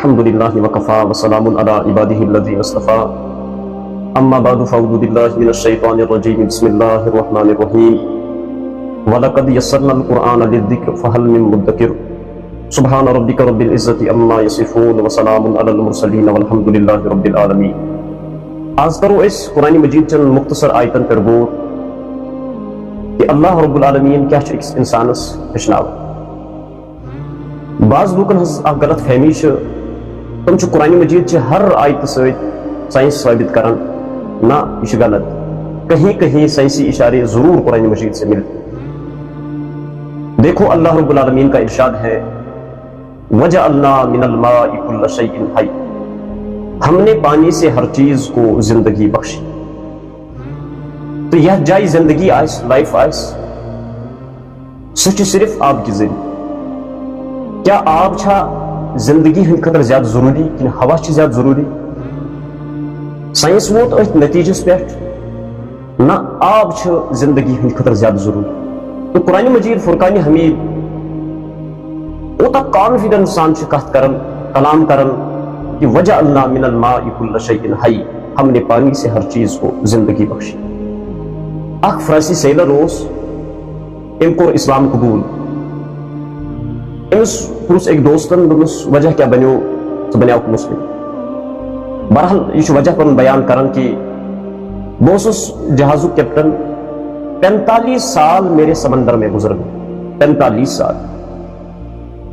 الحمد لله وكفى وسلام على عباده الذين اصطفى اما بعد فاعوذ بالله من الشيطان الرجيم بسم الله الرحمن الرحيم ولقد يسرنا القرآن للذكر فهل من مدكر سبحان ربك رب العزة عما يصفون وسلام على المرسلين والحمد لله رب العالمين. آج کرو اس قرآن مجید چن مختصر آیتن پر غور کہ اللہ رب العالمین کیا چھ انسانس ہچناو. بعض لوکن ہز اخ غلط فہمی تم چھ قرآن مجید چھ ہر آیت سۭتۍ سائنس ثابت کران. نہ یہ غلط، کہیں کہیں سائنسی اشارے ضرور قرآن مجید سے ملتے. دیکھو اللہ رب العالمین کا ارشاد ہے وَجَعَلْنَا مِنَ الْمَاءِ كُلَّ شَيْءٍ حَيٍّ، ہم نے پانی سے ہر چیز کو زندگی بخشی. تو یہ جائے زندگی آئس، لائف آئس، سچ صرف آپ کی ذریعہ. کیا آب چھا زندگی ہند خطر زیادہ ضروری کہ ہوا چھ زیادہ ضروری؟ سائنس ووت ات نتیجس پہ نہ آب چھ زندگی ہند خطر زیادہ ضروری. تو قرآن مجید فرقان حمید اوتا کانفیڈنس سان چھ کہت کرن، کلام کرن کہ وَجَعَلْنَا مِنَ الْمَاءِ كُلَّ شَيْءٍ حَيٍّ، ہم نے پانی سے ہر چیز کو زندگی بخشی. اخ فرانسی سیلر اوس، ام کور اسلام قبول. امس پرس ایک دوستن دوپس وجہ کیا بنیو تو بنیو مسلم. بہرحال یہ وجہ پن بیان کرن کہ بہ اوسس جہازو کیپٹن، 45 سال میرے سمندر میں گزر گئے. 45 سال.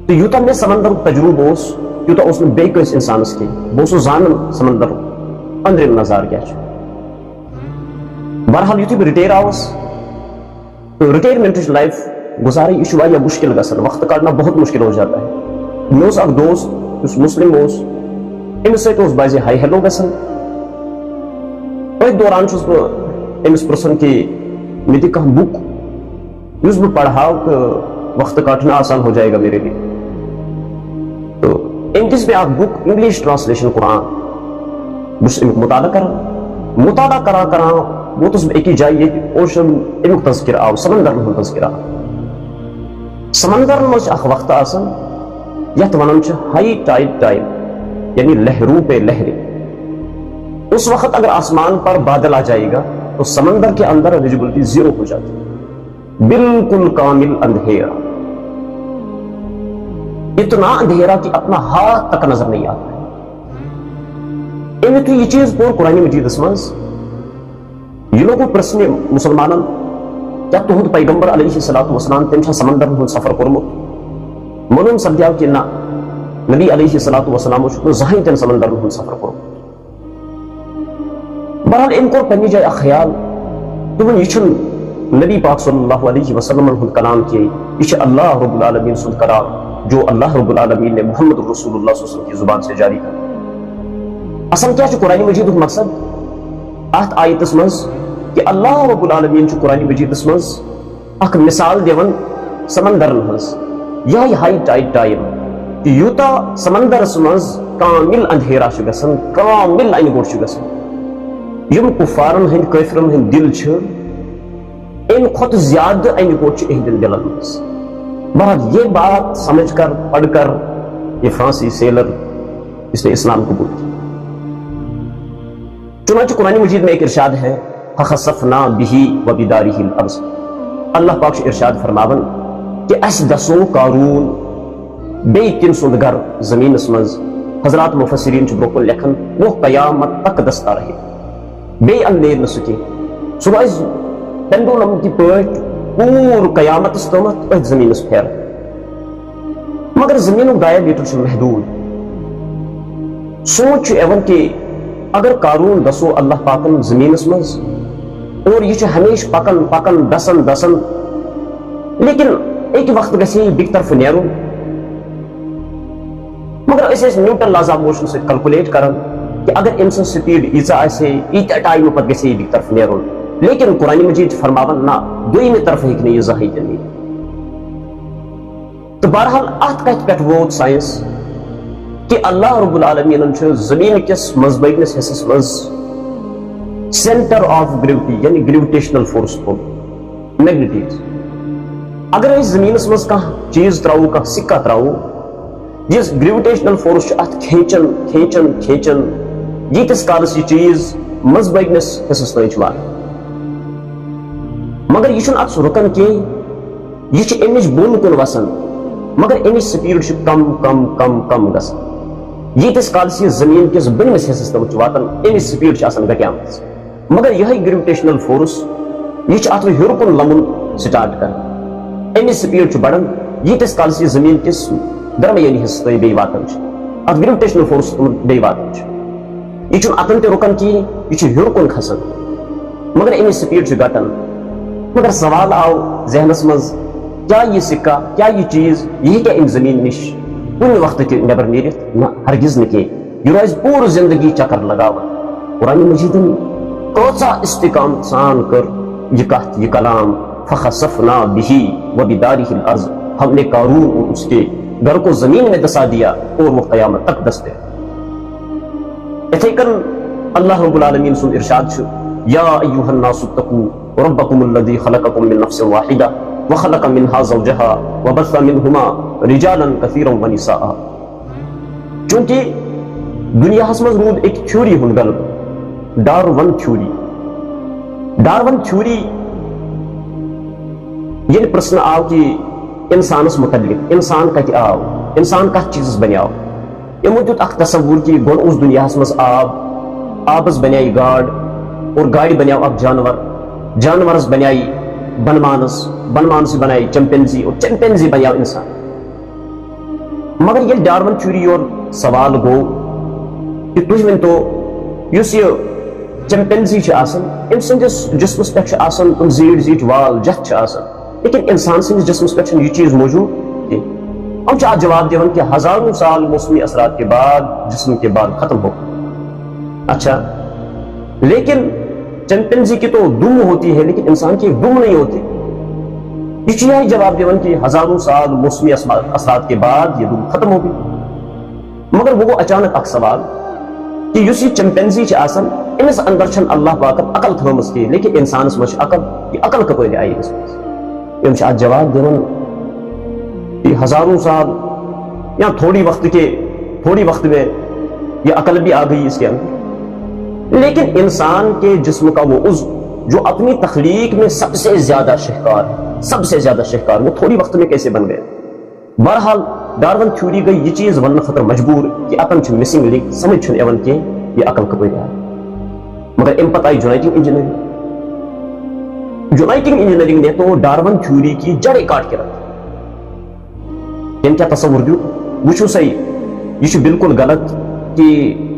تو یوتا میں سمندر تجربہ اس یوتا اس نے بے کس انسانس کی بہ اوسس زانن سمندر اندرم نظار کیا. بہرحال یتھے بہ رٹیر آوس، ریٹائرمنٹ لائف گزاری یہ واریاہ مشکل گژھان، وقت کڑنا بہت مشکل ہو جاتا ہے. مے اوس اکھ دوست یس مسلم اوس، امس سۭتۍ اوس بازِ ہائی ہیلو گژھان. أتھۍ دوران چھُس بہٕ أمِس پرژھان کہ مےٚ دِ کانٛہہ بُک یُس بہٕ پڑھاو تہٕ وقت کاٹنا آسان ہو جائے گا میرے لیے. تو أمۍ دِژ مےٚ اکھ بُک انگلش ٹرانسلیشن قرآن. بہٕ چھُس امیُک مطالعہ کران ووتُس بہٕ أکِس جایہِ ییٚتہِ اوشن امیُک تذکر آو، سمندرن ہُنٛد تذکر آو. سمندرن منٛز چھُ اکھ وقت آسان یتھ ونان چھِ ہائی ٹائڈ ٹائم، یعنی لہروں پہ لہریں. اس وقت اگر آسمان پر بادل آ جائے گا تو سمندر کے اندر ویزیبلٹی زیرو ہو جاتی ہے، بالکل کامل اندھیرا، اتنا اندھیرا کہ اپنا ہاتھ تک نظر نہیں آتا ہے. یہ چیز پور قرآن مجید مز یہ لوگوں پرسنے مسلمانن کیا تہد پیغمبر علیہ الصلوۃ والسلام تم سمندر ہند سفر کورمت؟ معلوم سپدیو کہ نہ، نبی علیہ الصلوۃ والسلام زہین تن سمندر ہند سفر کورمت. بہرحال ام کور پنہ جائے خیال دن یہ نبی پاک صلی اللہ علیہ وسلم ہند کلام کی، یہ اللہ رب العالمین سند کلام جو اللہ رب العالمین نے محمد رسول اللہ صلی اللہ علیہ وسلم کی زبان سے جاری کر. اصل کیا قرآن مجید مقصد ات آیتس مز کہ اللہ رب العالمین قرآن مجید مز اخ مثال دیون سمندرن ہز یہ ہائی ٹائڈ ٹائم کہ یوتا سمندرس مز کامل اندھیرا گژھان، کامل انہ گوٹ گژھان. یم کفارن ہند کافرن ہند دل ام کھت زیادہ انہ گوٹ اہدن دلن مز. بہرحال یہ بات سمجھ کر پڑھ کر یہ فرانسی سیلر اس نے اسلام قبول کیا. چنانچہ قرآن مجید میں ایک ارشاد ہے فخسفنا به وبداره الارض. اللہ پاک ارشاد فرماون کہ اس دسو قارون بے تم سند گھر زمین مز. حضرات مفسرین برکن لکھن وہ قیامت تک دستا رہے، بے اندیر نہ سکے. صبح پینڈولم کی پٹ پور قیامت تامت ات زمین پھیر. مگر زمین ڈائیمیٹر محدود. سوچ ایون کہ اگر قارون دسو اللہ پاکن زمین مز اور یہ ہمیشہ پکن پکن دسن دسن، لیکن ایک وقت گژھِ بیٚکہِ طرف نیرُن. مگر نیوٹن لاز آف موشن سۭتۍ کلکولیٹ کران کہ اگر أمۍ سٕنٛز سپیڈ ییٖژاہ آسہِ ییٖتیاہ ٹایمہٕ پتہٕ گژھِ بیٚکہِ طرف نیرُن. لیکن قرآن مجید فرماون نہ، دویمہِ طرفہٕ ہیٚکہِ نہٕ یہِ زٕہٕنۍ تہِ نیٖرِتھ. تو بہرحال اتھ کتھ پٮ۪ٹھ ووت سائنس کہ اللہ رب العالمین زمین کس مزبگنس حصص مز سینٹر آف گریوٹی یعنی گریویٹیشنل فورس کو میگنیٹیز. اگر اس زمین مز کھانا چیز تراو، کھانا سکہ تراو، یس گریویٹیشنل فورس ات کھینچن کھینچن کھینچن یتس کالس یہ چیز مزبگنس حصص تین واتان مگر یہ ات رکن کی یہ امچ بون کن وسان مگر امچ سپیڈ کم کم کم کم گژھان یتس کالس یہ زمین کس بنمس حصص تم واتان امچ سپیڈ گٹیام مگر یہ گریویٹیشنل فورس یہ ات ہور کن لمن سٹارٹ کر امچ سپیڈ بڑھان یتس کالس یہ زمین کس درمیانی حصہ تھی بی واتان ات گریویٹیشنل فورس تم بی واتان یہ اتن تہ رکن کی یہ ہور کن کھسان مگر امچ سپیڈ گٹان مگر سوال آو ذہنس مز کیا یہ سکہ کیا یہ چیز یہ کیا ام زمین نش کن وقت تہ نبر نیرت نہ ہرگز نہ کی یہ روز پور زندگی چکر لگاوان قرآن مجیدن کوڅا استقامت سان کر یہ کہت یہ کلام فخسفنا به وبداره الارض ہم نے قارون اور اس کے گھر کو زمین میں دسا دیا اور وہ قیامت تک دستے اتھے کن اللہ رب العالمین سن ارشاد یا ایھا الناس اتقوا ربکم الذی خلقکم من نفس واحدہ وخلق منها زوجها وبث منهما رجالا كثيرا ونساء چونکہ دنیا مز رود ایک تھیوری ہن غلب ڈارون تھیوری یہ پرسن آو کہ انسانس متعلق انسان کت آو انسان کت چیز بنیاو یمو دیت اخ تصور کہ گون اس دنیا مز آبس بنائی گاڑ اور گاڑی بنیاو اب جانورس بنائی بنمانس بنائی چمپینزی اور چمپینزی بنیاو انسان مگر یہ ڈارون تھیوری اور سوال گو کہ تھی ون تو اس یہ چمپینزی ام سندس جسمس پہ تم زیٹ زیٹ وال جتھ لیکن انسان سندس جسمس پہ یہ چیز موجود ہم جواب دیون کہ ہزاروں سال موسمی اثرات کے بعد جسم کے بعد ختم ہو اچھا لیکن چمپینزی کی تو دم ہوتی ہے لیکن انسان کی دم نہیں ہوتی یہ جواب دیون کہ ہزاروں سال موسمی اثرات کے بعد یہ دم ختم ہوگی مگر وہ اچانک اک سوال کہ اس یہ چمپینزی امس اندر چھن اللہ پاک عقل تھومس کی لیکن انسانس مجھ عقل یہ عقل کپر آئی اس ام جواب دون کہ ہزاروں سال یا تھوڑی وقت میں یہ عقل بھی آ گئی اس کے اندر لیکن انسان کے جسم کا وہ عضو جو اپنی تخلیق میں سب سے زیادہ شہکار وہ تھوڑی وقت میں کیسے بن گئے بہرحال ڈارون تھیوری گئی یہ چیز ون خطر مجبور کہ اتن چھ مسنگ لنک سمجھ چھن ایون کہ یہ عقل کپر آئی مگر ام پتہ آئی جونائٹنگ انجینئرنگ نے تو ڈارون تھیوری کی جڑیں کاٹ کے رکھ کیا تصور دیو وچھو صحیح یہ بالکل غلط کہ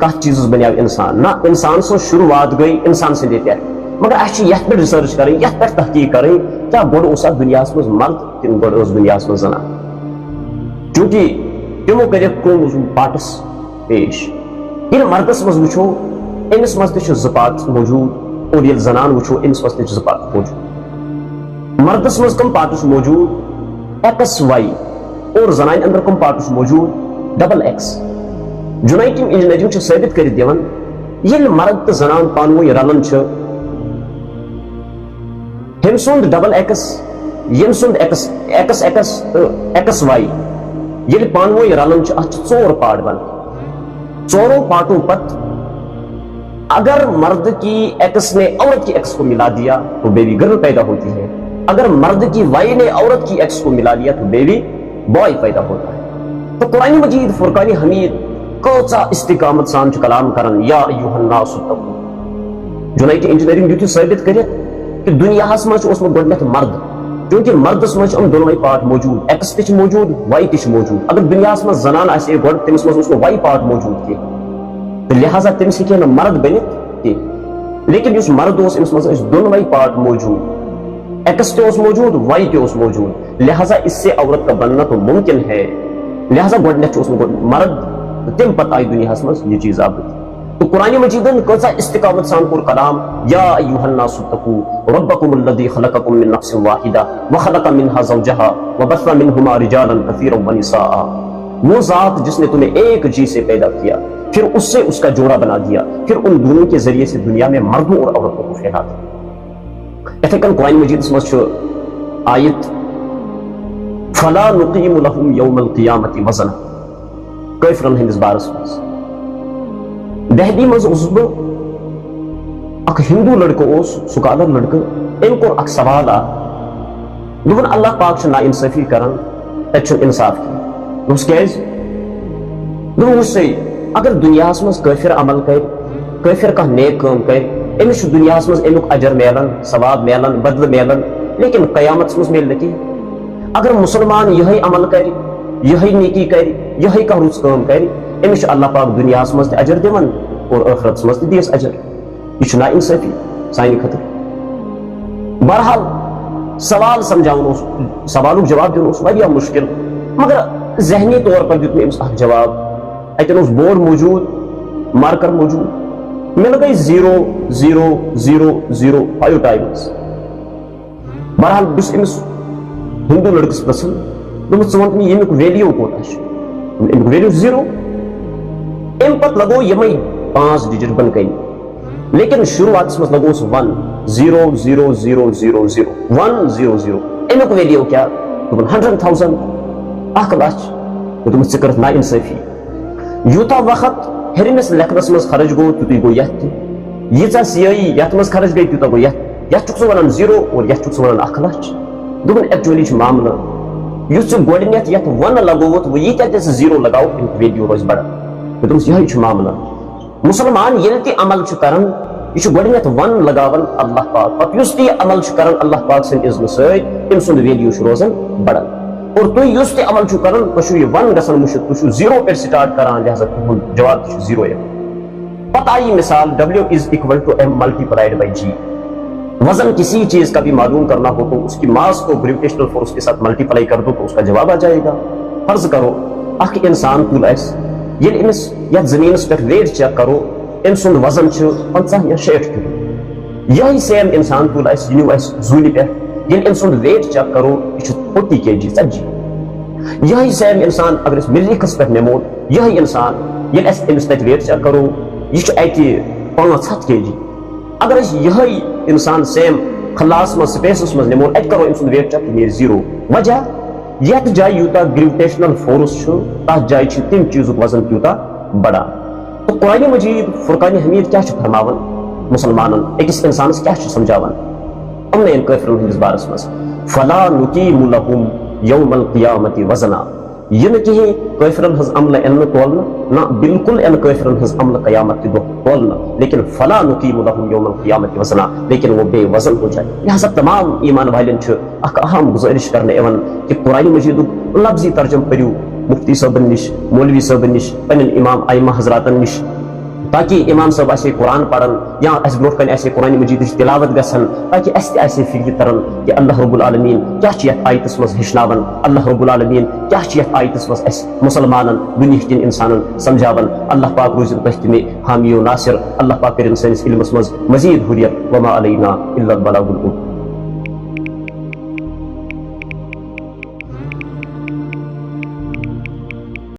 کت چیز بنیاو انسان نہ انسان سو شروعات گئی انسان سے دیتے ہیں مگر اچھی یت پہ ریسرچ کریں یت پہ تحقیق کریں کیا گوڑ اس دنیا مز مرد کن گوڑ اس دنیا مز زنان چونکہ تمو کرک کروموزوم پارٹس پیش یہ مردس مز وچھو امس مز تہ زپات موجود اور یہ زنان وچھو امس مز تہ زپات موجود مردس مز کم پارٹس موجود ایکس وائی اور زنان اندر کم پارٹس موجود ڈبل ایکس جونائٹنگ انجینئرنگ ثابت کر دیون یہ مرد تو زنان پانوی رلن ہم سند ڈبل ایکس یم سند ایکس وائی یہ پانوی رلن ات ژور پارٹ بن ژوروں پارٹوں پت اگر مرد کی ایکس نے عورت کی ایکس کو ملا دیا تو بیوی گرل پیدا ہوتی ہے اگر مرد کی وائی نے عورت کی ایکس کو ملا دیا تو بیوی بوائے پیدا ہوتا ہے تو قرآن مجید فرقان حمید کوڅا استقامت سان کلام کرن یا ایھا الناس اتقوا جونائٹنگ انجینئرنگ دیت ثابت کرت کہ دنیا مز گۄڈنیتھ مرد کیونکہ مردس مجھ دونوے پارٹ موجود ایکس تہ موجود وائی تہ موجود اگر دنیا مز زنان آسے گۄڈ تمس مز وائی پارٹ موجود کی تو لہذا تمس ہیکہ نہ مرد بنت کی لیکن اس مرد امس مز دونوے پارٹ موجود ایکس تہ موجود وائی تہ موجود لہذا اس سے عورت کا بننا تو ممکن ہے لہذا گۄڈنیتھ مرد تم پتہ آئی دنیا مز یہ چیز آبت تو قرآن مجیدن کوڅا استقامت سان کور کلام یا ایھا الناس اتقوا ربکم الذی خلقکم من نفس واحدہ وخلق منها زوجها وبث منهما رجالا كثيرا ونساء وہ ذات جس نے تمہیں ایک جی سے پیدا کیا پھر اس سے اس کا جوڑا بنا دیا پھر ان دونوں کے ذریعے سے دنیا میں مردوں اور عورتوں کو پھیلا دیا اتھے کن قرآن مجید مز آیت فلا نقیم لهم یوم القیامت وزنا کٲفرن ہٕنٛدِس بارس منٛز. دہلی منٛز اوسُس بہٕ اکھ ہندو لڑکہٕ اوس سکالر لڑکہٕ أمۍ کوٚر اکھ سوال دوٚپُن اللہ پاک چھُ نا اِنصٲفی کران تتہِ چھُنہٕ اِنصاف کینٛہہ. دوٚپُس کیازِ؟ دوٚپُن وٕچھ سا اگر دُنیاہس منٛز کٲفر عمل کرِ کٲفر کانٛہہ نیک کٲم کرِ أمِس چھُ دُنیاہس منٛز امیُک اجر میلان ثواب میلان بدلہٕ میلان لیکن قیامتس منٛز میلہِ نہٕ کینٛہہ. اگر مسلمان یِہے عمل کرِ یِہے نیکی کرِ یِہے کانٛہہ رٕژ کٲم کرِ أمِس چھُ اللہ پاک دُنیاہس منٛز تہِ اجر دِوان اور ٲخرتس منٛز تہِ دِیس اجر. یہ چھُ نا اِنصٲفی سانہِ خٲطرٕ. بہرحال سوال سمجھاوُن اوس سوالُک جواب دیُن اوس واریاہ مُشکِل مگر ذہنی طور پر دیُت مےٚ أمِس اکھ جواب. اتٮ۪ن اوس بورڈ موٗجوٗد مارکر موٗجوٗد مےٚ لگٲے 0.000.5 ٹایمٕز. بہرحال بہٕ چھُس أمِس ہندو لڑکس پرژھان دوٚپمُت ژٕ وَن مےٚ ییٚمیُک ویلیوٗ کوٗتاہ چھُ. امیُک ویلیوٗ 0. امہِ پتہٕ لگوو یِمے 5 ڈِجٹ بۄنہٕ کنہِ لیکن شروعاتس منٛز لگوس 1.000.000 100. امیُک ویلیوٗ کیٛاہ؟ دوٚپُن 100,000 1 لچھ. دوٚپمُت ژےٚ کٔرٕتھ نا اِنصٲفی. یوٗتاہ وقت ہیٚرمِس لیکھنس منٛز خرٕچ گوٚو تیُتُے گوٚو یتھ تہِ ییٖژاہ سیٲیی یتھ منٛز خرٕچ گٔے تیوٗتاہ گوٚو یتھ چھُکھ ژٕ ونان 0 اور یتھ چھُکھ ژٕ ونان 1 لچھ. دوٚپُن ایکچُؤلی چھُ معاملہٕ یُس ژٕ گۄڈٕنیتھ یتھ 1 لگووُتھ وۄنۍ ییٖتیاہ تہِ ژٕ 0 لگاو امیُک ویلیوٗ روزِ بڑان. دوٚپمَس یِہوے چھُ معاملہٕ. مسلمان ییٚلہِ تہِ عمل چھُ کران یہ چھُ گۄڈٕنیتھ 1 لگاوان اللہ پاک پتہٕ یُس تہِ یہِ عمل چھُ کران اللہ پاک سٕنٛدِ اِذنہٕ سۭتۍ تٔمۍ سُنٛد ویلیوٗ چھُ روزان بڑان. اور تُہۍ یُس تہِ عمل چھُو کران تۄہہِ چھُو یہِ 1 گژھان مٔشِد تُہۍ چھُو 0 پٮ۪ٹھ سٹارٹ کران لہٰذا تُہُنٛد جواب تہِ چھُ 0 یِوان. پتہٕ آیہِ مثال W = M × G. وزن کسی چیز کا بھی معلوم کرنا ہو تو اس کی ماس کو گریویٹیشنل فورس کے ساتھ ملٹیپلائی کر دو تو اس کا جواب آ جائے گا. فرض کرو اکھ انسان تُل اسہِ ییٚلہِ أمِس یتھ زٔمیٖنس پٮ۪ٹھ ویٹ چیک کرو أمۍ سُنٛد وزن چھُ 50 یا 60 کِلو. یِہوٚے سیم انسان تُل اسہِ یہِ نیوٗ اسہِ زوٗلہِ پٮ۪ٹھ ییٚلہِ أمۍ سُنٛد ویٹ چیک کرو یہِ چھُ 40 kg 40. یِہوٚے سیم انسان اگر أسۍ مریٖخس پٮ۪ٹھ نِمو یِہوٚے انسان ییٚلہِ اسہِ أمِس تتہِ ویٹ چیک کرو یہِ چھُ اتہِ 500 kg. اگر أسۍ یِہوٚے انسان سیم خلاس منٛز سپیسس منٛز نِمو اتہِ کرو أمۍ سُنٛد ویٹ چیک یہِ نیرِ 0. وجہ یتھ جایہِ یوٗتاہ گریویٹیشنل فورس چھُ تتھ جایہِ چھُ تمہِ چیٖزُک وزن تیوٗتاہ بڑان. تہٕ قرآنِ مجیٖد فرقانِ حمیٖد کیٛاہ چھُ فرماوان مسلمانن أکِس انسانس کیٛاہ چھُ سمجھاوان یِمنٕے کٲفرن ہٕنٛدِس بارس منٛز فلا نُقیٖمُ لَہُم یومَ القیامتِ وزنا. یہ نہ کہیں کٲفرن ہٕنٛز عملہٕ یِن نہٕ تولنہٕ نہ بالکل یِن کٲفرن ہٕنٛز عملہٕ قیامت کہِ دۄہ تولنہٕ لیکن فلا نُقیٖمُ لَہُم یومَ القیامتِ وزنا لیکن وہ بے وزن ہو جائے. لہٰذا تمام ایمان والٮ۪ن چھُ اکھ اہم گُزٲرِش کرنہٕ یِوان کہِ قرآنِ مجیٖدُک لفظی ترجم پٔرِو مفتی صٲبن نِش مولوی صٲبن نِش پنٕنٮ۪ن امام ائمہ حضراتن نِش تاکہ امام صٲب آسہِ قرآن پران یا اَسہِ برونٛٹھ کنہِ آسہِ قرآنِ مجیٖدٕچ تلاوت گژھان تاکہ اَسہِ تہِ آسہِ فکرِ تران کہ اللہ رب العالمیٖن کیٛاہ چھُ یتھ آیتس منٛز ہیٚچھناوان اللہ رب العالمیٖن کیٛاہ چھُ یتھ آیتس منٛز اَسہِ مُسلمانن دُنیہٕکٮ۪ن انسانن سمجھاوان. اللہ پاک روٗزِن تُہۍ تہِ مےٚ حامی و ناصِر. اللہ پاک کٔرِنۍ سٲنِس علمس منٛز مزیٖد ہُریر وما علینا الا البلاغ المبیٖن.